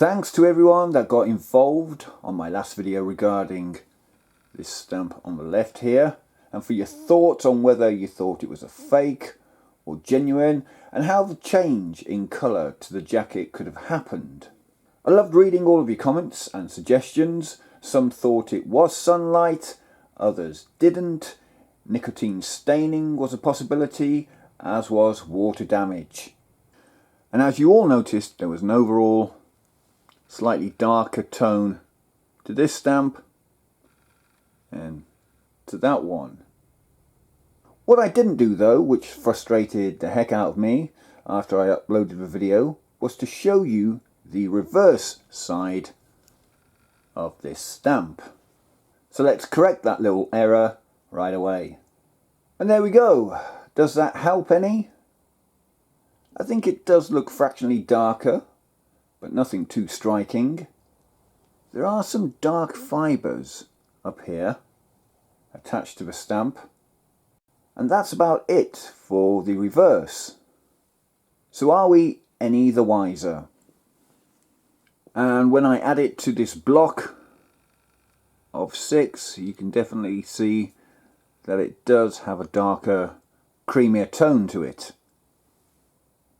Thanks to everyone that got involved on my last video regarding this stamp on the left here, and for your thoughts on whether you thought it was a fake or genuine, and how the change in colour to the jacket could have happened. I loved reading all of your comments and suggestions. Some thought it was sunlight, others didn't. Nicotine staining was a possibility, as was water damage. And as you all noticed, there was an overall slightly darker tone to this stamp and to that one. What I didn't do though, which frustrated the heck out of me after I uploaded the video, was to show you the reverse side of this stamp. So let's correct that little error right away. And there we go. Does that help any? I think it does look fractionally darker, but nothing too striking. There are some dark fibres up here attached to the stamp, and that's about it for the reverse. So are we any the wiser? And when I add it to this block of 6, you can definitely see that it does have a darker, creamier tone to it.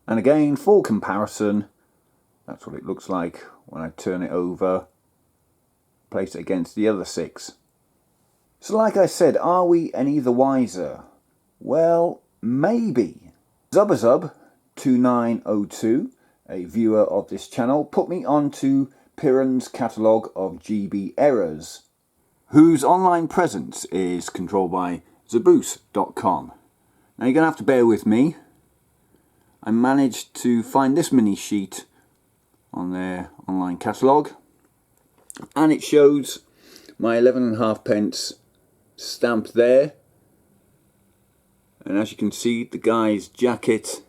And again, for comparison, that's what it looks like when I turn it over, place it against the other 6. So like I said, are we any the wiser? Well, maybe. Zubazub2902, a viewer of this channel, put me onto Piran's catalogue of GB errors, whose online presence is controlled by Zaboose.com. Now you're going to have to bear with me. I managed to find this mini sheet on their online catalogue, and it shows my 11.5 pence stamped there. And as you can see, the guy's jacket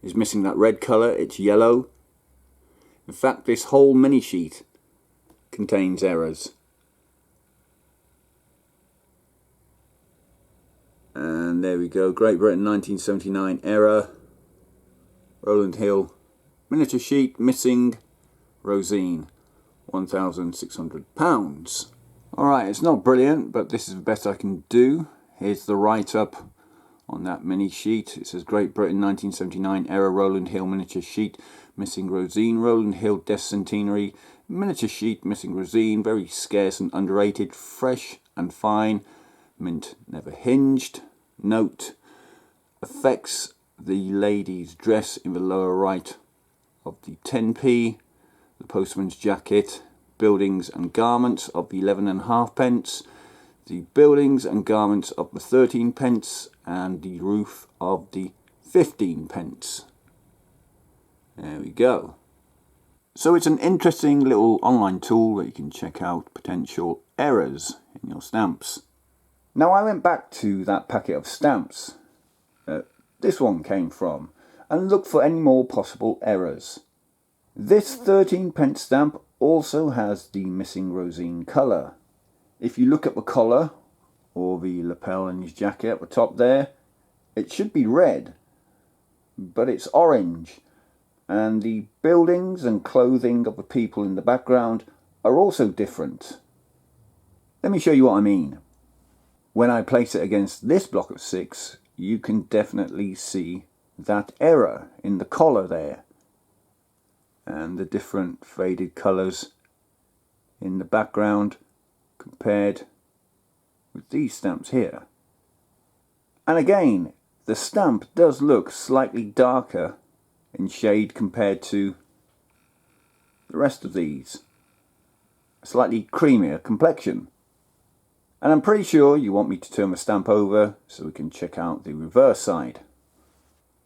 is missing that red colour, it's yellow. In fact, this whole mini sheet contains errors. And there we go, Great Britain 1979 error, Rowland Hill miniature sheet missing, Rosine, £1,600. Alright, it's not brilliant, but this is the best I can do. Here's the write-up on that mini sheet. It says Great Britain 1979 error, Rowland Hill miniature sheet missing Rosine, Rowland Hill Death Centenary miniature sheet missing Rosine, very scarce and underrated, fresh and fine, mint never hinged. Note, affects the lady's dress in the lower right of the 10p, the postman's jacket, buildings and garments of the 11.5 pence, the buildings and garments of the 13 pence, and the roof of the 15 pence. There we go. So it's an interesting little online tool that you can check out potential errors in your stamps. Now I went back to that packet of stamps that this one came from and looked for any more possible errors. This 13 pence stamp also has the missing Rosine colour. If you look at the collar or the lapel in his jacket at the top there, it should be red, but it's orange, and the buildings and clothing of the people in the background are also different. Let me show you what I mean. When I place it against this block of 6, you can definitely see that error in the collar there, and the different faded colours in the background compared with these stamps here. And again, the stamp does look slightly darker in shade compared to the rest of these. A slightly creamier complexion. And I'm pretty sure you want me to turn the stamp over so we can check out the reverse side.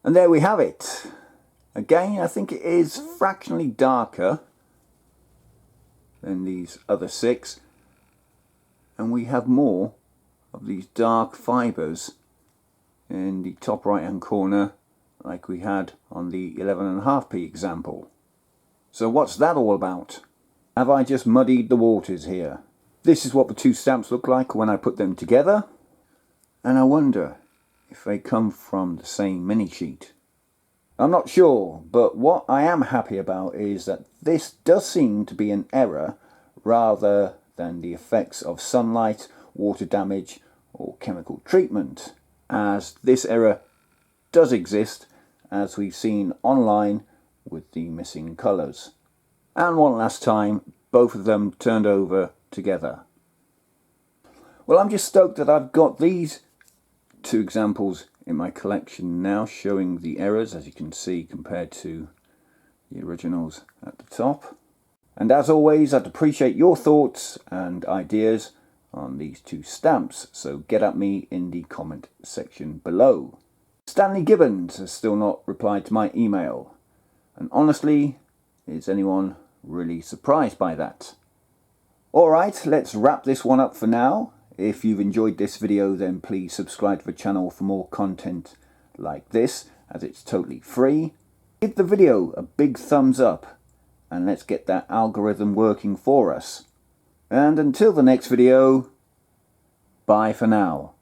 And there we have it. Again, I think it is fractionally darker than these other 6. And we have more of these dark fibres in the top right hand corner like we had on the 11.5p example. So what's that all about? Have I just muddied the waters here? This is what the two stamps look like when I put them together, and I wonder if they come from the same mini sheet. I'm not sure, but what I am happy about is that this does seem to be an error rather than the effects of sunlight, water damage or chemical treatment, as this error does exist, as we've seen online with the missing colours. And one last time, both of them turned over together. Well, I'm just stoked that I've got these two examples in my collection now, showing the errors, as you can see, compared to the originals at the top. And as always, I'd appreciate your thoughts and ideas on these two stamps, so get at me in the comment section below. Stanley Gibbons has still not replied to my email, and honestly, is anyone really surprised by that? Alright, let's wrap this one up for now. If you've enjoyed this video, then please subscribe to the channel for more content like this, as it's totally free. Give the video a big thumbs up, and let's get that algorithm working for us. And until the next video, bye for now.